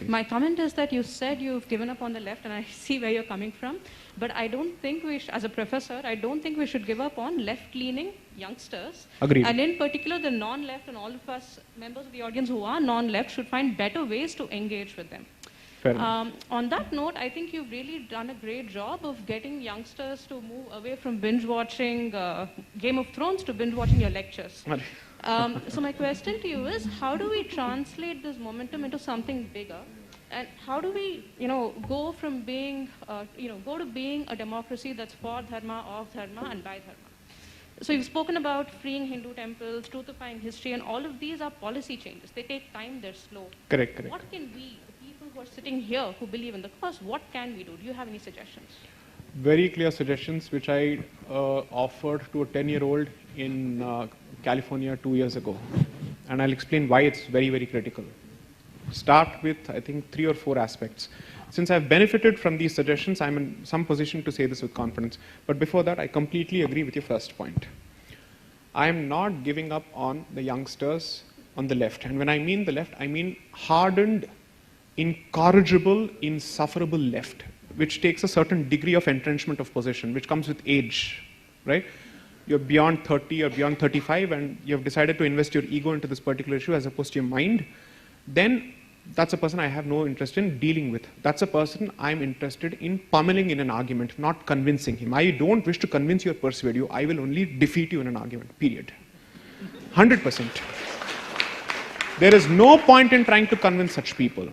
My comment is that you said you've given up on the left, and I see where you're coming from. But I don't think as a professor, I don't think we should give up on left-leaning youngsters. Agreed. And in particular, the non-left and all of us members of the audience who are non-left should find better ways to engage with them. Fair enough. On that note, I think you've really done a great job of getting youngsters to move away from binge-watching Game of Thrones to binge-watching your lectures. So my question to you is, how do we translate this momentum into something bigger? And how do we, go from being, go to being a democracy that's for dharma, of dharma, and by dharma? So you've spoken about freeing Hindu temples, truthifying history, and all of these are policy changes. They take time, they're slow. Correct. What can we, the people who are sitting here who believe in the cause, what can we do? Do you have any suggestions? Very clear suggestions, which I offered to a 10-year-old in California 2 years ago. And I'll explain why it's very, very critical. Start with, I think, 3 or 4 aspects. Since I've benefited from these suggestions, I'm in some position to say this with confidence. But before that, I completely agree with your first point. I'm not giving up on the youngsters on the left. And when I mean the left, I mean hardened, incorrigible, insufferable left, which takes a certain degree of entrenchment of position, which comes with age, right? You're beyond 30 or beyond 35, and you have decided to invest your ego into this particular issue as opposed to your mind, then that's a person I have no interest in dealing with. That's a person I'm interested in pummeling in an argument, not convincing him. I don't wish to convince you or persuade you. I will only defeat you in an argument, period. 100%. There is no point in trying to convince such people.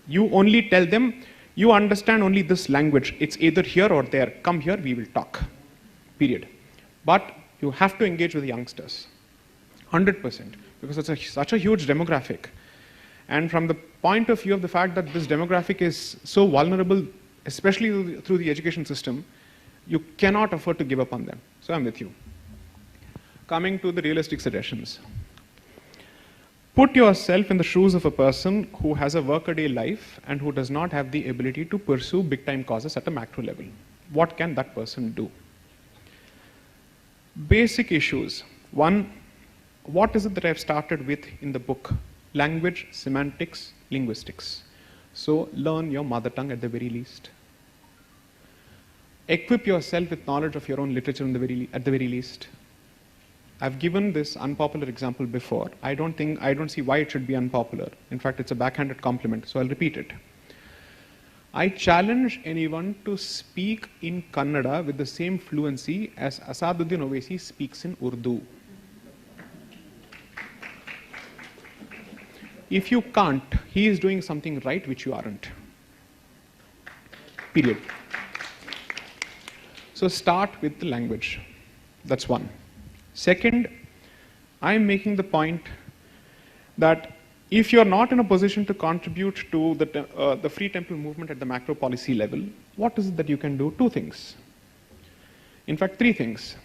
You only tell them, you understand only this language. It's either here or there. Come here, we will talk. Period. But you have to engage with the youngsters. 100%. Because it's such a huge demographic. And from the point of view of the fact that this demographic is so vulnerable, especially through the education system, you cannot afford to give up on them. So I'm with you. Coming to the realistic suggestions. Put yourself in the shoes of a person who has a workaday life and who does not have the ability to pursue big-time causes at a macro level. What can that person do? Basic issues. One, what is it that I've started with in the book? Language, semantics, linguistics. So learn your mother tongue at the very least. Equip yourself with knowledge of your own literature at the very least. I've given this unpopular example before. I don't see why it should be unpopular. In fact, it's a backhanded compliment, so I'll repeat it. I challenge anyone to speak in Kannada with the same fluency as Asaduddin Owaisi speaks in Urdu. If you can't, he is doing something right which you aren't. Period. So start with the language. That's one. Second, I'm making the point that if you're not in a position to contribute to the Free Temple movement at the macro policy level, what is it that you can do? 2 things. In fact, 3 things.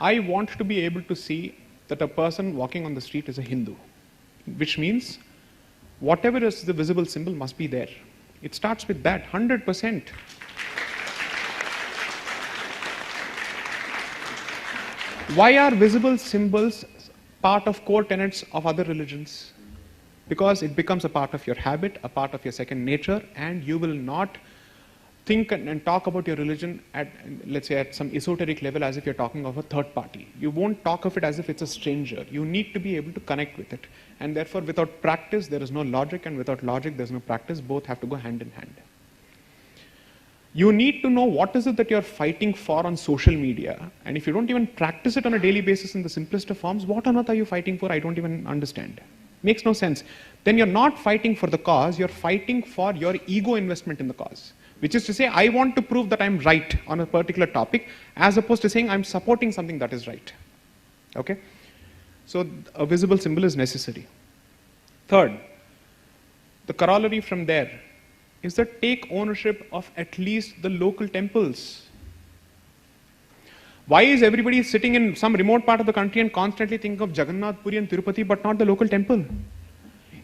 I want to be able to see that a person walking on the street is a Hindu, which means whatever is the visible symbol must be there. It starts with that, 100%. Why are visible symbols part of core tenets of other religions? Because it becomes a part of your habit, a part of your second nature, and you will not think and talk about your religion at, let's say, at some esoteric level as if you're talking of a third party. You won't talk of it as if it's a stranger. You need to be able to connect with it. And therefore, without practice, there is no logic, and without logic, there's no practice. Both have to go hand in hand. You need to know what is it that you're fighting for on social media. And if you don't even practice it on a daily basis in the simplest of forms, what on earth are you fighting for? I don't even understand. Makes no sense. Then you're not fighting for the cause, you're fighting for your ego investment in the cause. Which is to say, I want to prove that I'm right on a particular topic, as opposed to saying I'm supporting something that is right. Okay? So a visible symbol is necessary. Third, the corollary from there is that take ownership of at least the local temples. Why is everybody sitting in some remote part of the country and constantly thinking of Jagannath Puri and Tirupati but not the local temple?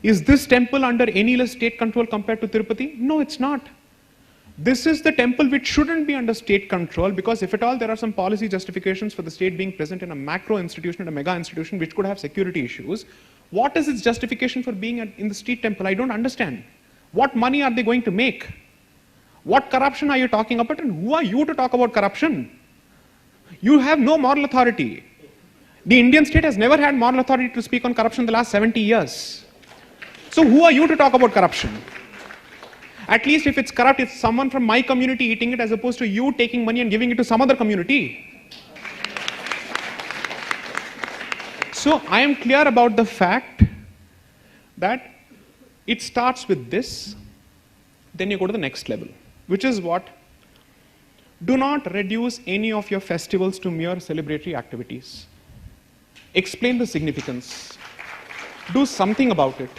Is this temple under any less state control compared to Tirupati? No, it's not. This is the temple which shouldn't be under state control, because if at all there are some policy justifications for the state being present in a macro institution and a mega institution which could have security issues, What is its justification for being in the street temple? I don't understand. What money are they going to make? What corruption are you talking about, and who are you to talk about corruption? You have no moral authority. The Indian state has never had moral authority to speak on corruption in the last 70 years. So who are you to talk about corruption? At least if it's corrupt, it's someone from my community eating it as opposed to you taking money and giving it to some other community. So I am clear about the fact that it starts with this, then you go to the next level, which is what? Do not reduce any of your festivals to mere celebratory activities. Explain the significance. Do something about it.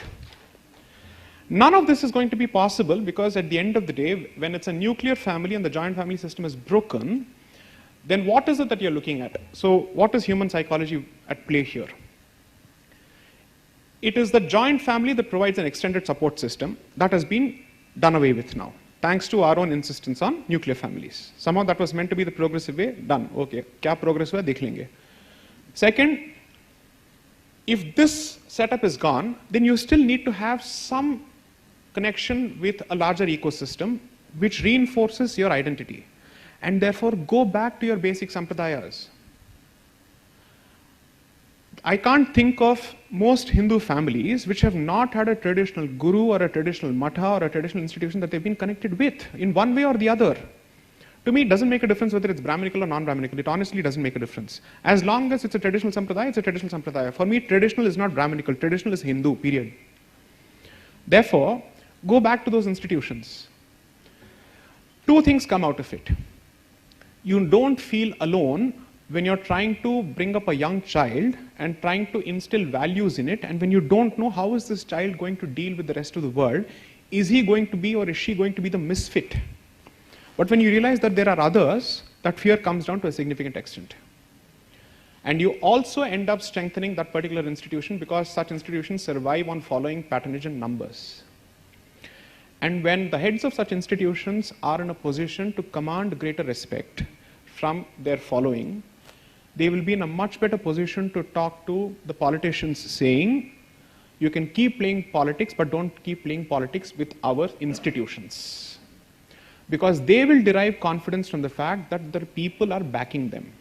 None of this is going to be possible because at the end of the day, when it's a nuclear family and the joint family system is broken, then what is it that you're looking at? So what is human psychology at play here? It is the joint family that provides an extended support system that has been done away with now, thanks to our own insistence on nuclear families. Somehow that was meant to be the progressive way, done. Okay, kya progress hua, dekh lenge. Second, if this setup is gone, then you still need to have some connection with a larger ecosystem which reinforces your identity. And therefore, go back to your basic sampradayas. I can't think of most Hindu families which have not had a traditional guru or a traditional matha or a traditional institution that they've been connected with in one way or the other. To me, it doesn't make a difference whether it's Brahminical or non-Brahminical. It honestly doesn't make a difference. As long as it's a traditional sampradaya, it's a traditional sampradaya. For me, traditional is not Brahminical. Traditional is Hindu, period. Therefore, go back to those institutions. Two things come out of it. You don't feel alone when you're trying to bring up a young child and trying to instill values in it, and when you don't know how is this child going to deal with the rest of the world, is he going to be or is she going to be the misfit? But when you realize that there are others, that fear comes down to a significant extent. And you also end up strengthening that particular institution because such institutions survive on following patronage and numbers. And when the heads of such institutions are in a position to command greater respect from their following, they will be in a much better position to talk to the politicians saying, you can keep playing politics, but don't keep playing politics with our institutions. Because they will derive confidence from the fact that their people are backing them.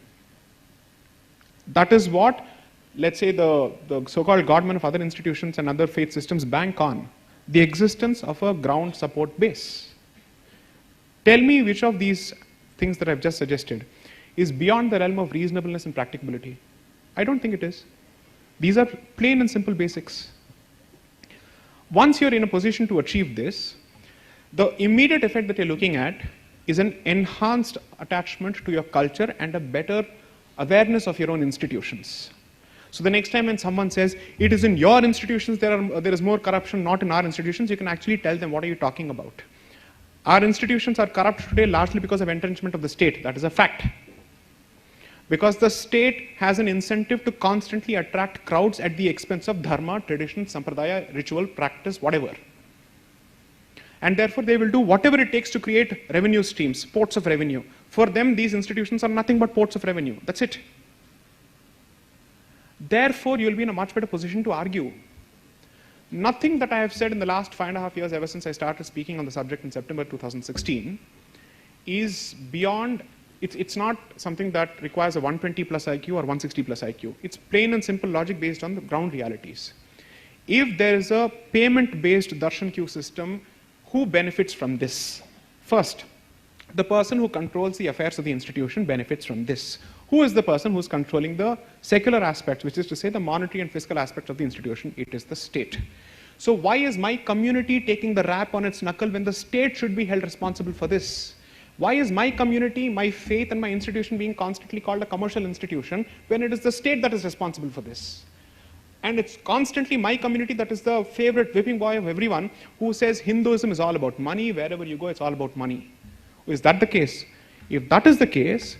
That is what, let's say, the so-called godmen of other institutions and other faith systems bank on, the existence of a ground support base. Tell me which of these things that I've just suggested is beyond the realm of reasonableness and practicability. I don't think it is. These are plain and simple basics. Once you're in a position to achieve this, the immediate effect that you're looking at is an enhanced attachment to your culture and a better awareness of your own institutions. So the next time when someone says, it is in your institutions there is more corruption, not in our institutions, you can actually tell them, what are you talking about? Our institutions are corrupt today largely because of entrenchment of the state. That is a fact. Because the state has an incentive to constantly attract crowds at the expense of dharma, tradition, sampradaya, ritual, practice, whatever. And therefore they will do whatever it takes to create revenue streams, ports of revenue. For them, these institutions are nothing but ports of revenue. That's it. Therefore, you'll be in a much better position to argue. Nothing that I have said in the last 5.5 years, ever since I started speaking on the subject in September 2016, is beyond, it's not something that requires a 120 plus IQ or 160 plus IQ. It's plain and simple logic based on the ground realities. If there is a payment-based darshan queue system, who benefits from this? First, the person who controls the affairs of the institution benefits from this. Who is the person who's controlling the secular aspects, which is to say the monetary and fiscal aspects of the institution? It is the state. So why is my community taking the rap on its knuckle when the state should be held responsible for this? Why is my community, my faith and my institution being constantly called a commercial institution when it is the state that is responsible for this? And it's constantly my community that is the favorite whipping boy of everyone who says Hinduism is all about money, wherever you go it's all about money. Is that the case? If that is the case,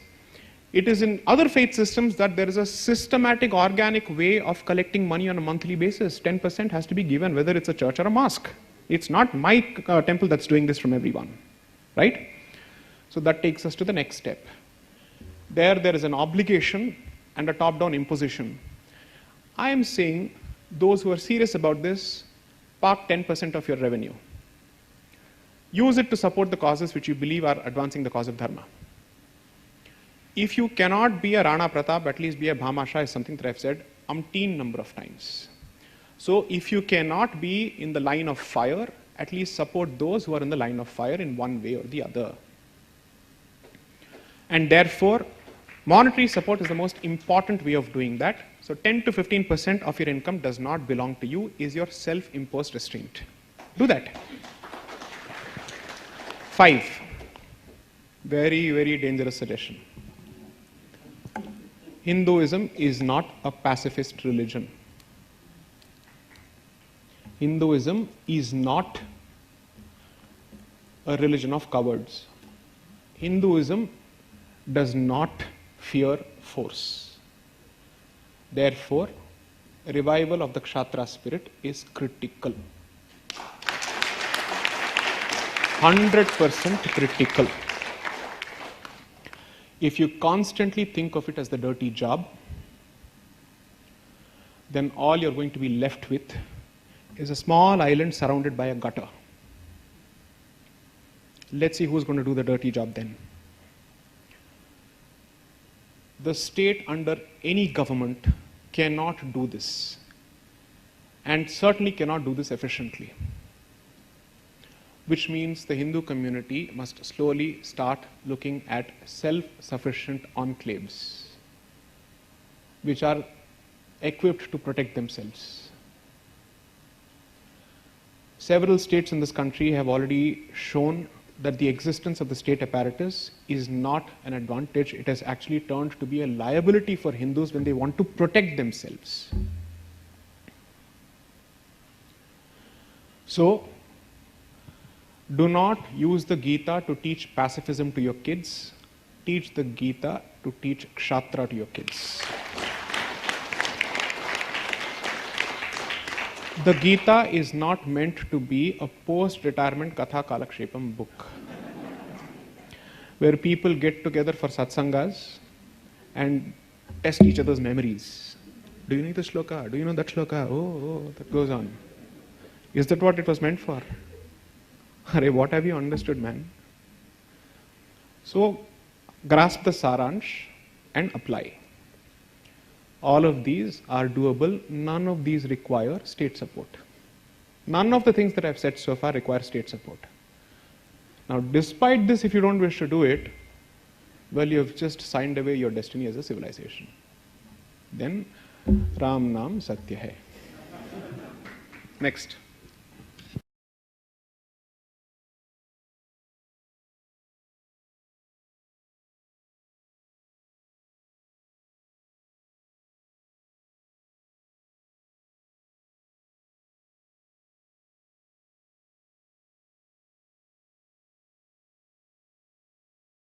it is in other faith systems that there is a systematic, organic way of collecting money on a monthly basis. 10% has to be given, whether it's a church or a mosque. It's not my temple that's doing this from everyone, right? So that takes us to the next step. There is an obligation and a top-down imposition. I am saying those who are serious about this, park 10% of your revenue. Use it to support the causes which you believe are advancing the cause of dharma. If you cannot be a Rana Pratap, at least be a Bhamasha is something that I've said umpteen number of times. So if you cannot be in the line of fire, at least support those who are in the line of fire in one way or the other. And therefore, monetary support is the most important way of doing that. So 10 to 15% of your income does not belong to you, is your self-imposed restraint. Do that. 5, very, very dangerous suggestion. Hinduism is not a pacifist religion. Hinduism is not a religion of cowards. Hinduism does not fear force. Therefore, revival of the Kshatriya spirit is critical. 100% critical. If you constantly think of it as the dirty job, then all you're going to be left with is a small island surrounded by a gutter. Let's see who's going to do the dirty job then. The state under any government cannot do this, and certainly cannot do this efficiently. Which means the Hindu community must slowly start looking at self-sufficient enclaves, which are equipped to protect themselves. Several states in this country have already shown that the existence of the state apparatus is not an advantage. It has actually turned to be a liability for Hindus when they want to protect themselves. So, do not use the Gita to teach pacifism to your kids. Teach the Gita to teach Kshatriya to your kids. The Gita is not meant to be a post-retirement Katha Kalakshepam book where people get together for satsangas and test each other's memories. Do you know this shloka? Do you know that shloka? Oh, that goes on. Is that what it was meant for? What have you understood, man? So, grasp the saransh and apply. All of these are doable. None of these require state support. None of the things that I've said so far require state support. Now, despite this, if you don't wish to do it, well, you have just signed away your destiny as a civilization. Then, Ram Naam Satya Hai. Next.